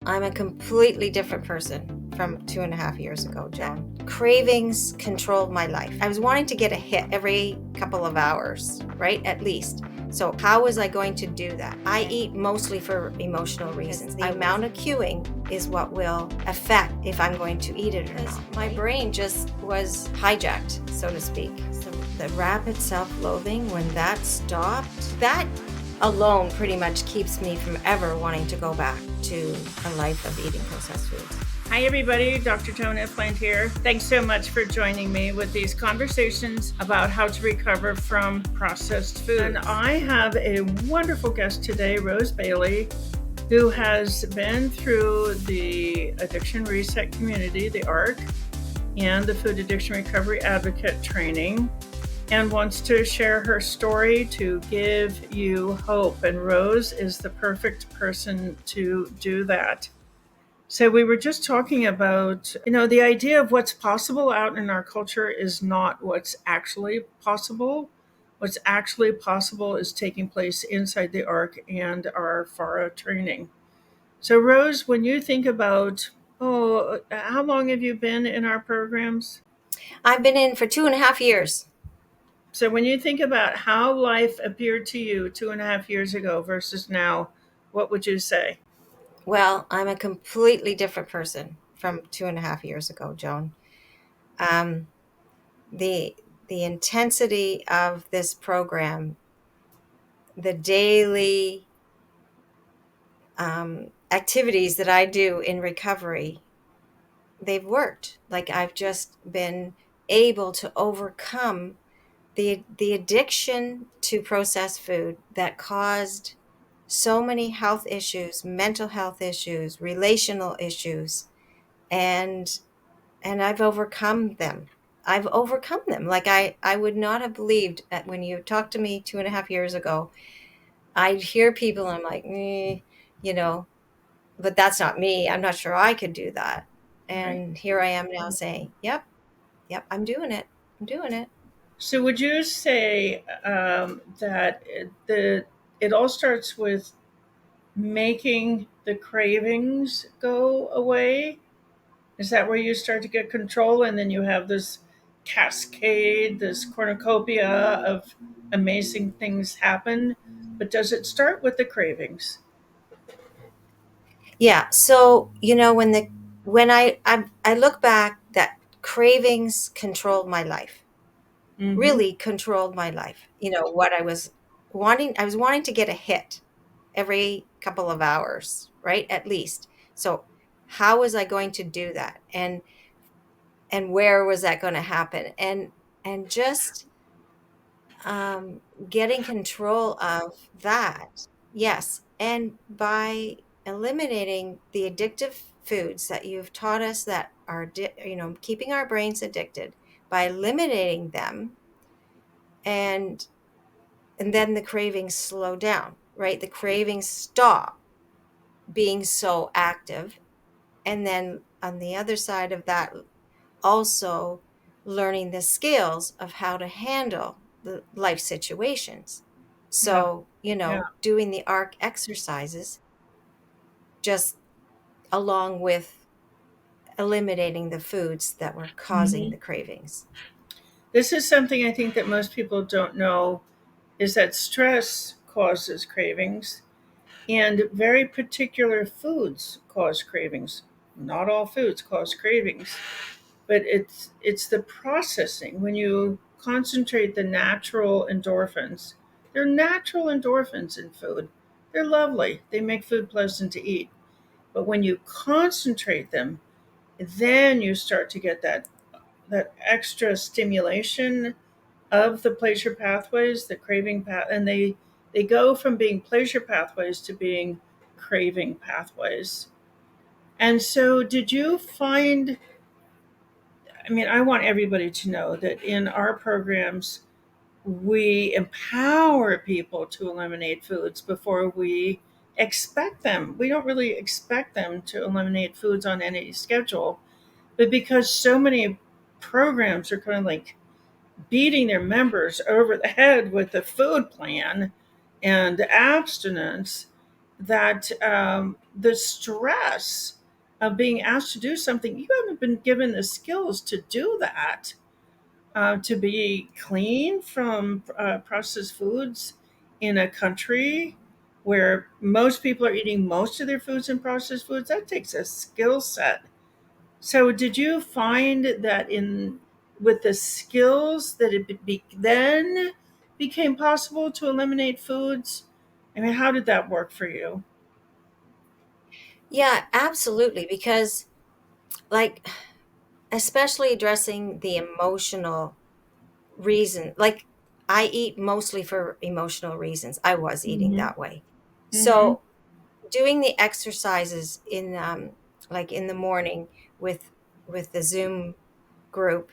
I'm a completely different person from 2.5 years ago, Joan. Cravings controlled my life. I was wanting to get a hit every couple of hours, right? At least. So how was I going to do that? I eat mostly for emotional reasons. The amount of queuing is what will affect if I'm going to eat it or not. My brain just was hijacked, so to speak. So the rapid self-loathing, when that stopped, that alone pretty much keeps me from ever wanting to go back to a life of eating processed foods. Hi, everybody. Dr. Joan Ifland here. Thanks so much for joining me with these conversations about how to recover from processed food. And I have a wonderful guest today, Rose Bailey, who has been through the Addiction Reset Community, the ARC, and the Food Addiction Recovery Advocate training, and wants to share her story to give you hope. And Rose is the perfect person to do that. So we were just talking about, the idea of what's possible out in our culture is not what's actually possible. What's actually possible is taking place inside the ARC and our FARA training. So Rose, when you think about, how long have you been in our programs? I've been in for 2.5 years. So when you think about how life appeared to you 2.5 years ago versus now, what would you say? Well, I'm a completely different person from 2.5 years ago, Joan. Um, the the intensity of this program, the daily activities that I do in recovery, they've worked. Like I've just been able to overcome the addiction to processed food that caused so many health issues, mental health issues, relational issues, and I've overcome them. I've overcome them. Like I would not have believed that when you talked to me 2.5 years ago, I'd hear people and I'm like, you know, but that's not me. I'm not sure I could do that. Right. And here I am now saying, yep, I'm doing it. I'm doing it. So would you say that it all starts with making the cravings go away? Is that where you start to get control, and then you have this cascade, this cornucopia of amazing things happen? But does it start with the cravings? Yeah. So, when I look back, that cravings controlled my life, Mm-hmm. really controlled my life. What I was wanting to get a hit every couple of hours, right? At least. So how was I going to do that? And where was that going to happen? And just getting control of that. Yes. And by eliminating the addictive foods that you've taught us that are, keeping our brains addicted, by eliminating them, and then the cravings slow down, right? The cravings stop being so active. And then on the other side of that, also learning the skills of how to handle the life situations. Yeah. So, Yeah. doing the ARC exercises just along with eliminating the foods that were causing Mm-hmm. the cravings. This is something I think that most people don't know, is that stress causes cravings, and very particular foods cause cravings. Not all foods cause cravings, but it's the processing. When you concentrate the natural endorphins, they're natural endorphins in food. They're lovely. They make food pleasant to eat. But when you concentrate them, then you start to get that extra stimulation of the pleasure pathways, the craving path, and they go from being pleasure pathways to being craving pathways. And so, did you find? I mean, I want everybody to know that in our programs, we empower people to eliminate foods before we expect them. We don't really expect them to eliminate foods on any schedule, but because so many programs are kind of like beating their members over the head with the food plan and abstinence, that the stress of being asked to do something, you haven't been given the skills to do that, to be clean from processed foods in a country where most people are eating most of their foods in processed foods. That takes a skill set. So, did you find that in with the skills that then became possible to eliminate foods? I mean, how did that work for you? Yeah, absolutely. Because, like, especially addressing the emotional reason, like, I eat mostly for emotional reasons. I was eating Mm-hmm. that way. Mm-hmm. So, doing the exercises in, like in the morning with the Zoom group,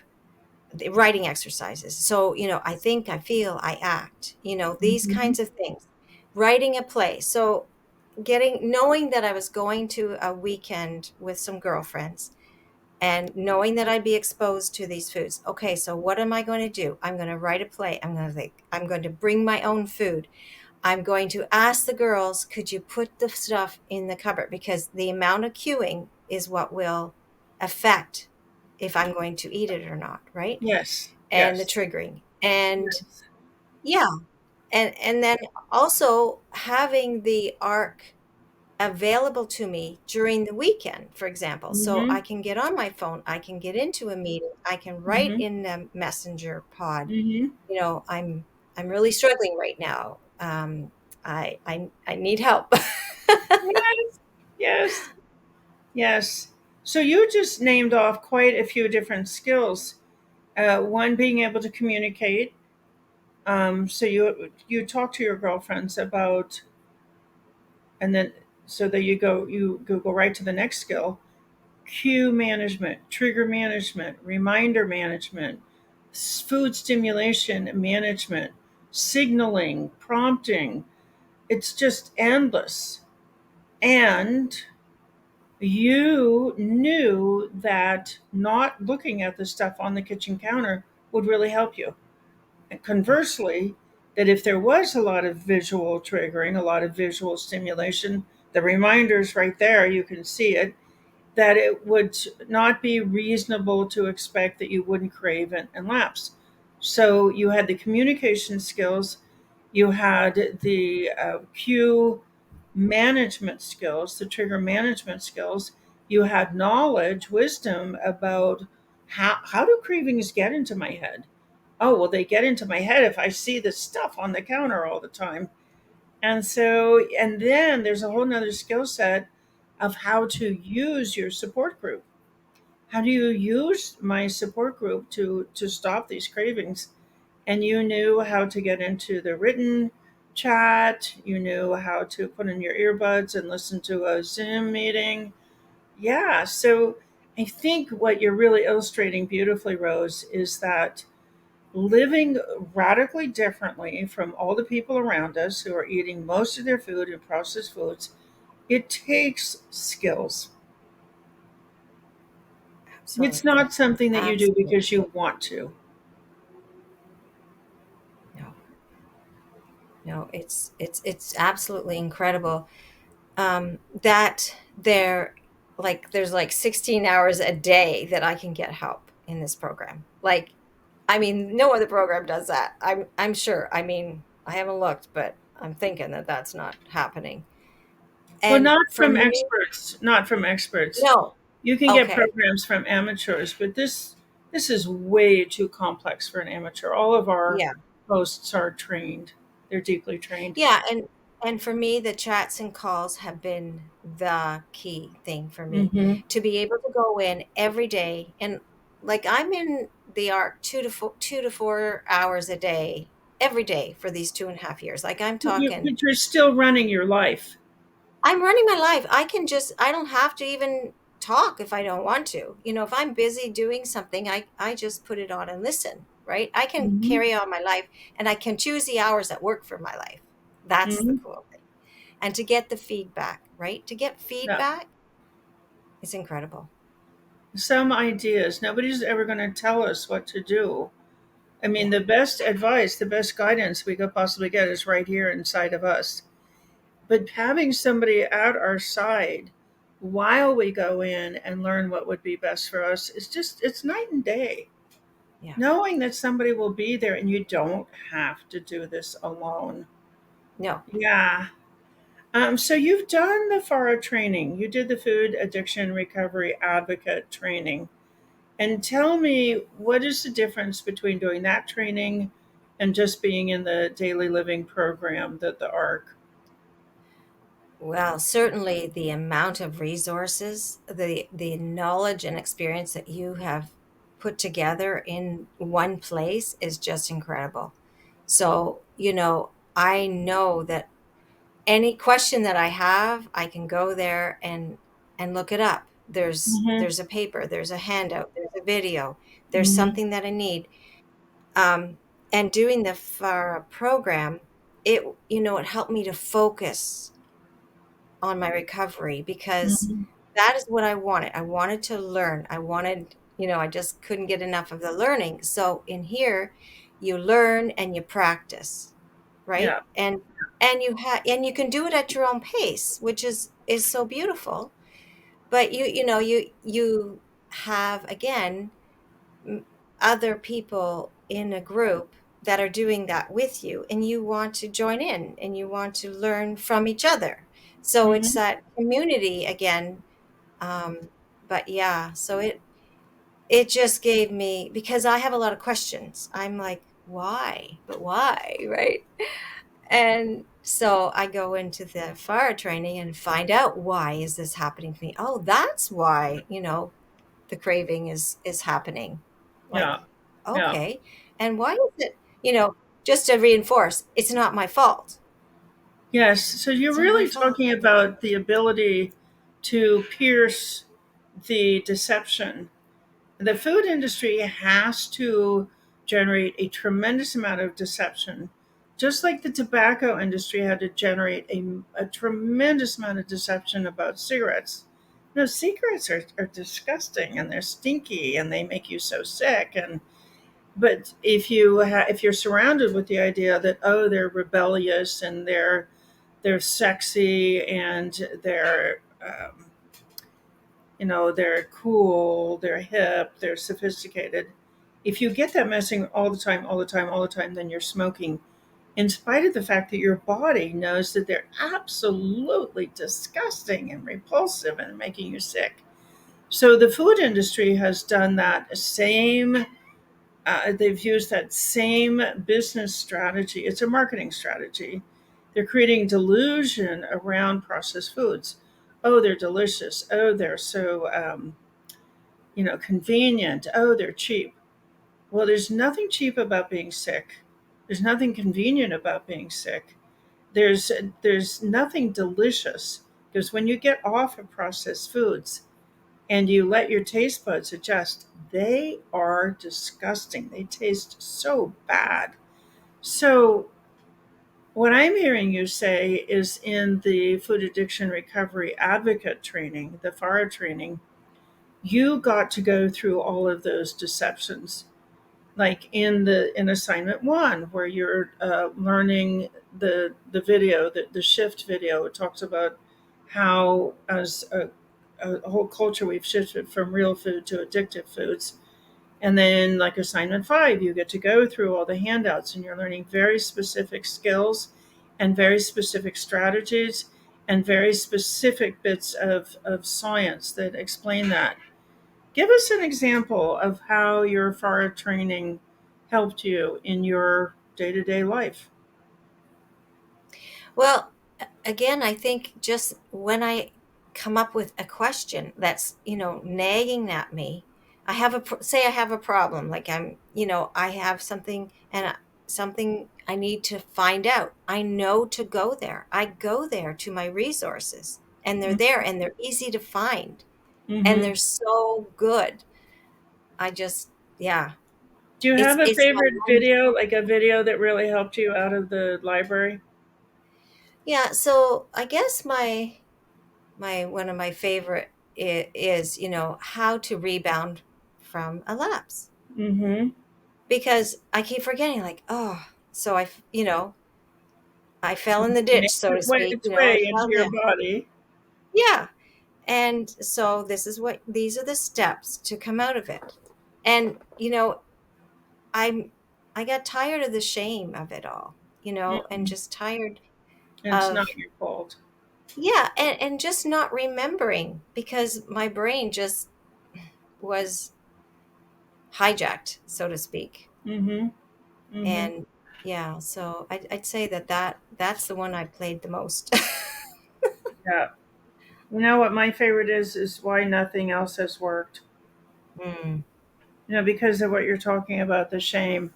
the writing exercises. So, I think, I feel, I act, these Mm-hmm. kinds of things. Writing a play. So, knowing that I was going to a weekend with some girlfriends and knowing that I'd be exposed to these foods. Okay, so what am I going to do? I'm going to write a play. I'm going to bring my own food. I'm going to ask the girls, could you put the stuff in the cupboard? Because the amount of queuing is what will affect if I'm going to eat it or not, right? Yes. And the Yes. triggering. And Yes. yeah, and then also having the arc available to me during the weekend, for example. So Mm-hmm. I can get on my phone, I can get into a meeting, I can write Mm-hmm. in the messenger pod. Mm-hmm. I'm really struggling right now. I need help. Yes. Yes. Yes. So you just named off quite a few different skills. One being able to communicate. So you talk to your girlfriends about, and then so there you go right to the next skill: cue management, trigger management, reminder management, food stimulation management, signaling, prompting. It's just endless. And you knew that not looking at the stuff on the kitchen counter would really help you. And conversely, that if there was a lot of visual triggering, a lot of visual stimulation, the reminders right there, you can see it, that it would not be reasonable to expect that you wouldn't crave and lapse. So you had the communication skills, you had the cue management skills, the trigger management skills, you had knowledge, wisdom about how do cravings get into my head? Oh, well, they get into my head if I see the stuff on the counter all the time. And so, and then there's a whole nother skill set of how to use your support group. How do you use my support group to stop these cravings? And you knew how to get into the written chat. You knew how to put in your earbuds and listen to a Zoom meeting. Yeah. So I think what you're really illustrating beautifully, Rose, is that living radically differently from all the people around us who are eating most of their food in processed foods, it takes skills. It's Absolutely. not something that you do Absolutely. because you want to. No. No, it's absolutely incredible. That there's like 16 hours a day that I can get help in this program. Like, I mean, no other program does that. I'm sure. I mean, I haven't looked, but I'm thinking that that's not happening. Well, And not for from me, experts, not from experts. no. You can get Okay. programs from amateurs, but this is way too complex for an amateur. All of our Yeah. hosts are trained. They're deeply trained. Yeah, and for me, the chats and calls have been the key thing for me Hmm. to be able to go in every day. And like, I'm in the arc 2 to 4 hours a day every day for these 2.5 years. Like, I'm talking, But you're still running your life. I'm running my life. I don't have to even talk if I don't want to. If I'm busy doing something, I just put it on and listen, right? I can Hmm. carry on my life and I can choose the hours that work for my life. That's the Hmm. cool thing. And to get the feedback, right? To get Yeah. feedback is incredible. Some ideas. Nobody's ever going to tell us what to do. I mean, Yeah. the best advice, the best guidance we could possibly get is right here inside of us. But having somebody at our side while we go in and learn what would be best for us is just, it's night and day. Yeah. Knowing that somebody will be there and you don't have to do this alone. No. Yeah. So you've done the FARA training. You did the food addiction recovery advocate training. And tell me, what is the difference between doing that training and just being in the daily living program, the ARC? Well, certainly the amount of resources, the knowledge and experience that you have put together in one place is just incredible. So, I know that any question that I have, I can go there and look it up. Mm-hmm. There's a paper, there's a handout, there's a video, there's Mm-hmm. something that I need. Um, and doing the FARA program, it helped me to focus on my recovery because Mm-hmm. that is what I wanted. I wanted to learn. I just couldn't get enough of the learning. So in here, you learn and you practice, right? Yeah. And you can do it at your own pace, which is so beautiful. But you have again m- other people in a group that are doing that with you, and you want to join in and you want to learn from each other, so it's Mm-hmm. that community again. But yeah, so it just gave me, because I have a lot of questions. I'm like, why, but why, right? And so I go into the fire training and find out, why is this happening to me? Oh, that's why, the craving is happening. Like, Yeah. Yeah. okay. And why is it, just to reinforce, it's not my fault. Yes. So you're It's not my really fault. talking about the ability to pierce the deception. The food industry has to generate a tremendous amount of deception, just like the tobacco industry had to generate a tremendous amount of deception about cigarettes. No, cigarettes are disgusting and they're stinky and they make you so sick. And but if you're surrounded with the idea that, oh, they're rebellious and they're sexy and they're cool, they're hip, they're sophisticated. If you get that messing all the time, all the time, all the time, then you're smoking, in spite of the fact that your body knows that they're absolutely disgusting and repulsive and making you sick. So the food industry has done that same. They've used that same business strategy. It's a marketing strategy. They're creating delusion around processed foods. Oh, they're delicious. Oh, they're so convenient. Oh, they're cheap. Well, there's nothing cheap about being sick. There's nothing convenient about being sick. There's there's nothing delicious, because when you get off of processed foods and you let your taste buds adjust, they are disgusting. They taste so bad. So what I'm hearing you say is, in the food addiction recovery advocate training, the FARA training, you got to go through all of those deceptions, like in assignment one, where you're learning the video, the shift video. It talks about how, as a whole culture, we've shifted from real food to addictive foods. And then, like assignment five, you get to go through all the handouts and you're learning very specific skills and very specific strategies and very specific bits of science that explain that. Give us an example of how your FARA training helped you in your day to day life. Well, again, I think just when I come up with a question that's, nagging at me, say I have a problem, like I have something something I need to find out. I know to go there. I go there to my resources, and they're there and they're easy to find and Mm-hmm. they're so good. I just, yeah, Do you it's have a it's my favorite own. video, like a video that really helped you out of the library? Yeah, so I guess my one of my favorite is how to rebound from a lapse, Mm-hmm. because I keep forgetting, like, oh, so I fell in the Made ditch, so to speak. its I way into fell your down. body. Yeah. And so these are the steps to come out of it. And, I'm, I got tired of the shame of it all, and Mhm. just tired It's not of, your fault. yeah, and just not remembering because my brain just was hijacked, so to speak. Mm-hmm. Mm-hmm. And yeah, so I'd say that's the one I played the most. Yeah. You know what my favorite is why nothing else has worked. Mm, Because of what you're talking about, the shame.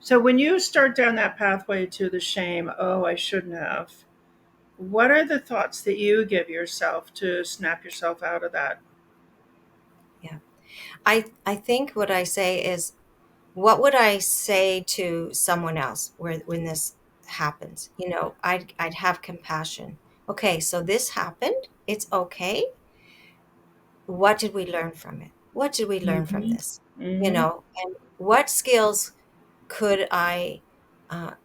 So when you start down that pathway to the shame, oh, I shouldn't have. What are the thoughts that you give yourself to snap yourself out of that? yeah. I think what I say is, what would I say to someone else when this happens? I'd have compassion. Okay, so this happened. It's okay. What did we learn from it? What did we learn from Mm-hmm. this? Mm-hmm. And what skills could I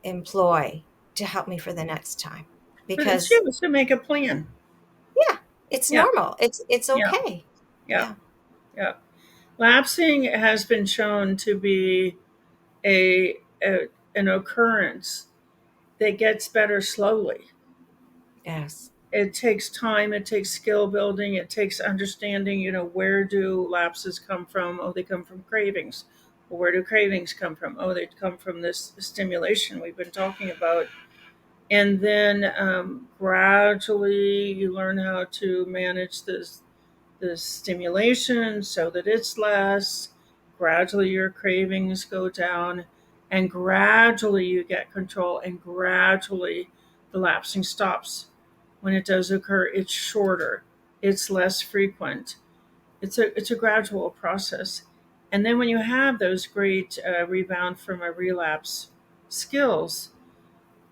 employ to help me for the next time? But it's Because you to make a plan. yeah, it's Yeah. normal. It's Yeah. okay. Yeah. Yeah. Yeah. Lapsing has been shown to be a an occurrence that gets better slowly. Yes. It takes time, it takes skill building, it takes understanding, where do lapses come from? Oh, they come from cravings. Well, where do cravings come from? Oh, they come from this stimulation we've been talking about. And then gradually you learn how to manage this stimulation so that it's less. Gradually, your cravings go down, and gradually, you get control, and gradually, the lapsing stops. When it does occur, it's shorter, it's less frequent. It's a gradual process. And then, when you have those great rebound from a relapse skills,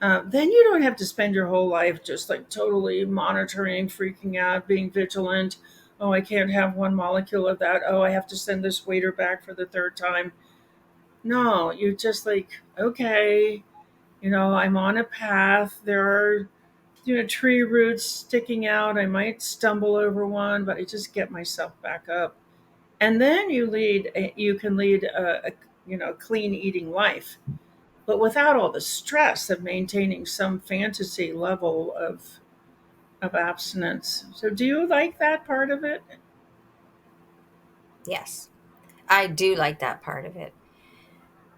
then you don't have to spend your whole life just like totally monitoring, freaking out, being vigilant. Oh, I can't have one molecule of that. Oh, I have to send this waiter back for the third time. No, you're just like, okay, I'm on a path. There are, tree roots sticking out. I might stumble over one, but I just get myself back up. And then you can lead a clean eating life, but without all the stress of maintaining some fantasy level of abstinence. So, do you like that part of it? Yes. I do like that part of it.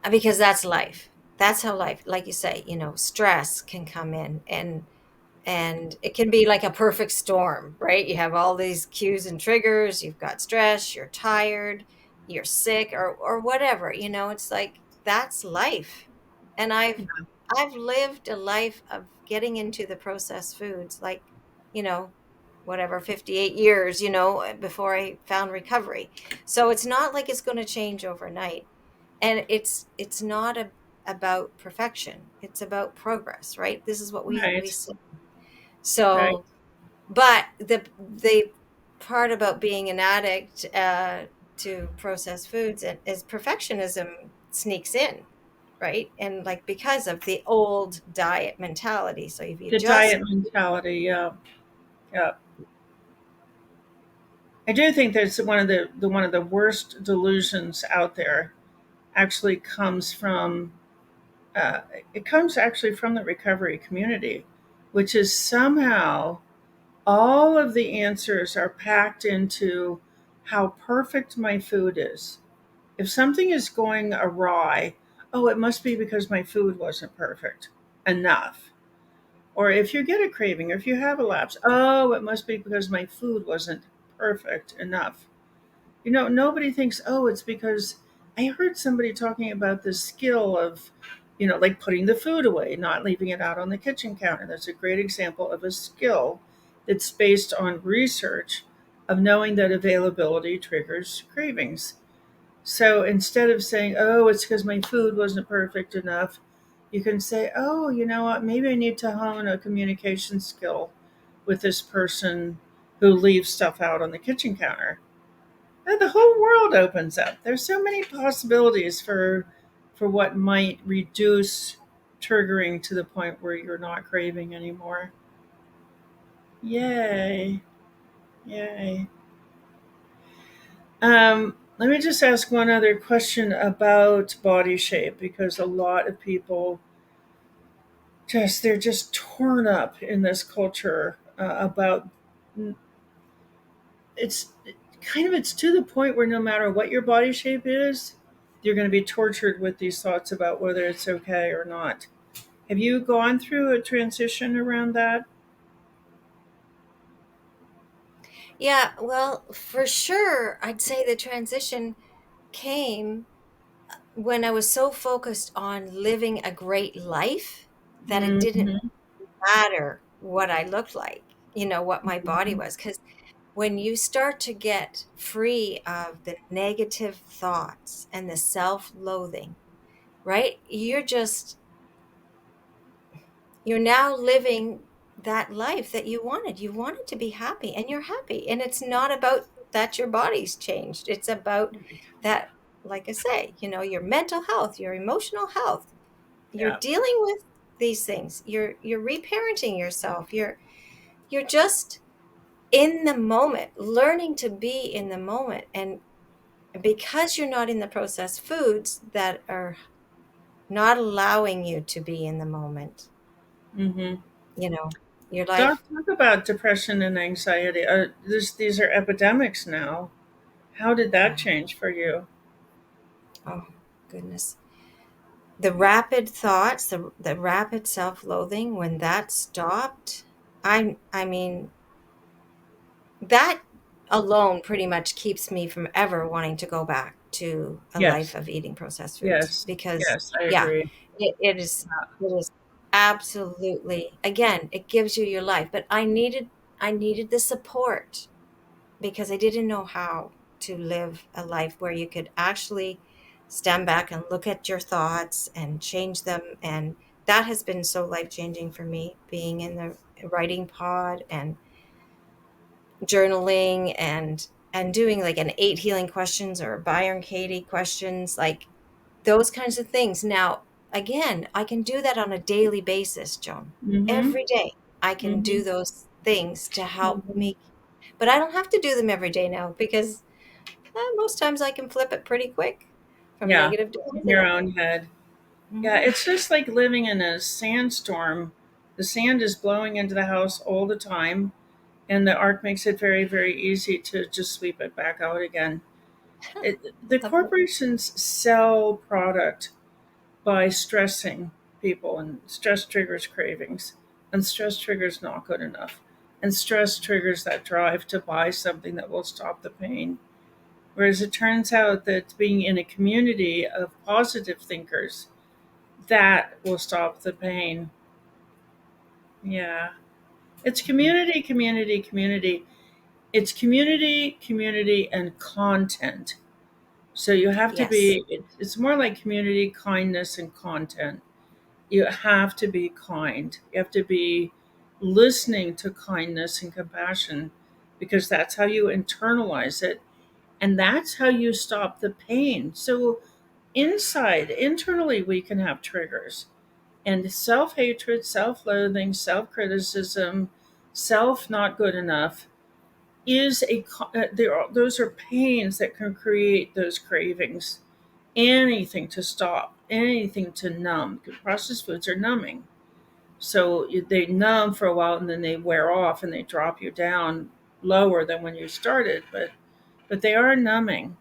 Because that's life. That's how life, like you say, stress can come in, and it can be like a perfect storm, right? You have all these cues and triggers. You've got stress, you're tired, you're sick, or whatever. It's like that's life. And I've lived a life of getting into the processed foods, like, you know whatever, 58 years, before I found recovery. So it's not like it's going to change overnight. And it's not about perfection. It's about progress, right? This is what we Right, say. right. So, but the part about being an addict to processed foods is perfectionism sneaks in, right? And like because of the old diet mentality. So if you The just diet mentality, yeah, yeah. I do think that's one of the worst delusions out there. Actually, comes from uh, it comes actually from the recovery community, which is somehow all of the answers are packed into how perfect my food is. If something is going awry, oh, it must be because my food wasn't perfect enough. Or if you get a craving, or if you have a lapse, oh, it must be because my food wasn't perfect enough. Nobody thinks, oh, it's because I heard somebody talking about the skill of, like putting the food away, not leaving it out on the kitchen counter. That's a great example of a skill that's based on research of knowing that availability triggers cravings. So instead of saying, oh, it's because my food wasn't perfect enough, you can say, oh, you know what? Maybe I need to hone a communication skill with this person who leaves stuff out on the kitchen counter. And the whole world opens up. There's so many possibilities for what might reduce triggering to the point where you're not craving anymore. Yay. Yay. Let me just ask one other question about body shape, because a lot of people they're just torn up in this culture about it's it's to the point where no matter what your body shape is, you're going to be tortured with these thoughts about whether it's okay or not. Have you gone through a transition around that? Yeah, well, for sure, I'd say the transition came when I was so focused on living a great life that it didn't Mm-hmm. matter what I looked like, what my body Mm-hmm. was. Because when you start to get free of the negative thoughts and the self loathing, right? You're now living that life that you wanted. You wanted to be happy and you're happy. And it's not about that your body's changed. It's about that, like I say, your mental health, your emotional health. You're Yeah. dealing with these things. You're reparenting yourself. You're just in the moment, learning to be in the moment. And because you're not in the processed foods that are not allowing you to be in the moment, Mm-hmm. you know, your Talk, life. talk about depression and anxiety. These are epidemics now. How did that Yeah. change for you? Oh, goodness. The rapid thoughts, the rapid self-loathing, when that stopped, I mean, that alone pretty much keeps me from ever wanting to go back to a life Yes. of eating processed foods Yes. because Yes, I yeah, agree. it is absolutely, again, it gives you your life, but I needed the support because I didn't know how to live a life where you could actually stand back and look at your thoughts and change them. And that has been so life changing for me, being in the writing pod and journaling and doing like an 8 healing questions or Byron Katie questions, like those kinds of things. Now, again, I can do that on a daily basis, Joan. Mm-hmm. Every day I can Mm-hmm. do those things to help Mm-hmm. me, but I don't have to do them every day now because most times I can flip it pretty quick from Yeah. negative to In your positive. own head. Yeah, Mhm. it's just like living in a sandstorm. The sand is blowing into the house all the time, and the arc makes it very, very easy to just sweep it back out again. The Lovely. corporations sell product by stressing people, and stress triggers cravings, and stress triggers not good enough, and stress triggers that drive to buy something that will stop the pain. Whereas it turns out that being in a community of positive thinkers, that will stop the pain. Yeah. It's community, community, community. It's community, community, and content. So you have to Yes. be, it's more like community, kindness, and content. You have to be kind. You have to be listening to kindness and compassion, because that's how you internalize it. And that's how you stop the pain. So internally, we can have triggers, and self hatred, self loathing, self criticism, self not good enough is those are pains that can create those cravings. Anything to stop, anything to numb. Processed foods are numbing. So they numb for a while and then they wear off and they drop you down lower than when you started, but they are numbing.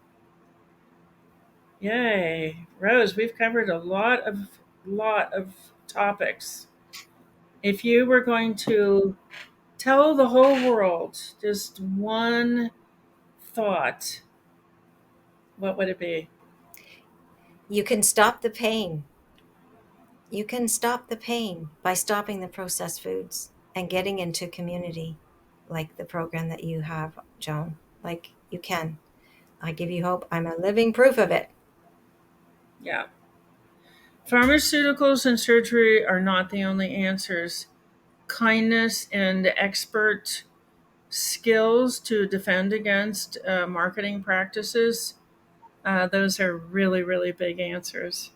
Yay. Rose, we've covered a lot of topics. If you were going to tell the whole world just one thought, what would it be? You can stop the pain. You can stop the pain by stopping the processed foods and getting into community like the program that you have, Joan. Like you can. I give you hope. I'm a living proof of it. Yeah. Pharmaceuticals and surgery are not the only answers. Kindness and expert skills to defend against marketing practices, those are really, really big answers.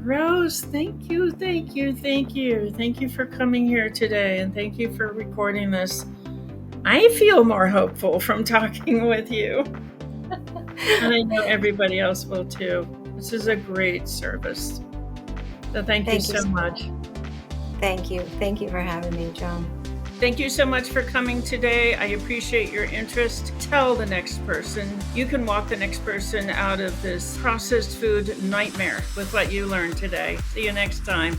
Rose, thank you, thank you, thank you. Thank you for coming here today and thank you for recording this. I feel more hopeful from talking with you. And I know everybody else will too. This is a great service. So thank you Thank you so so much. much. Thank you. Thank you for having me, Joan. Thank you so much for coming today. I appreciate your interest. Tell the next person. You can walk the next person out of this processed food nightmare with what you learned today. See you next time.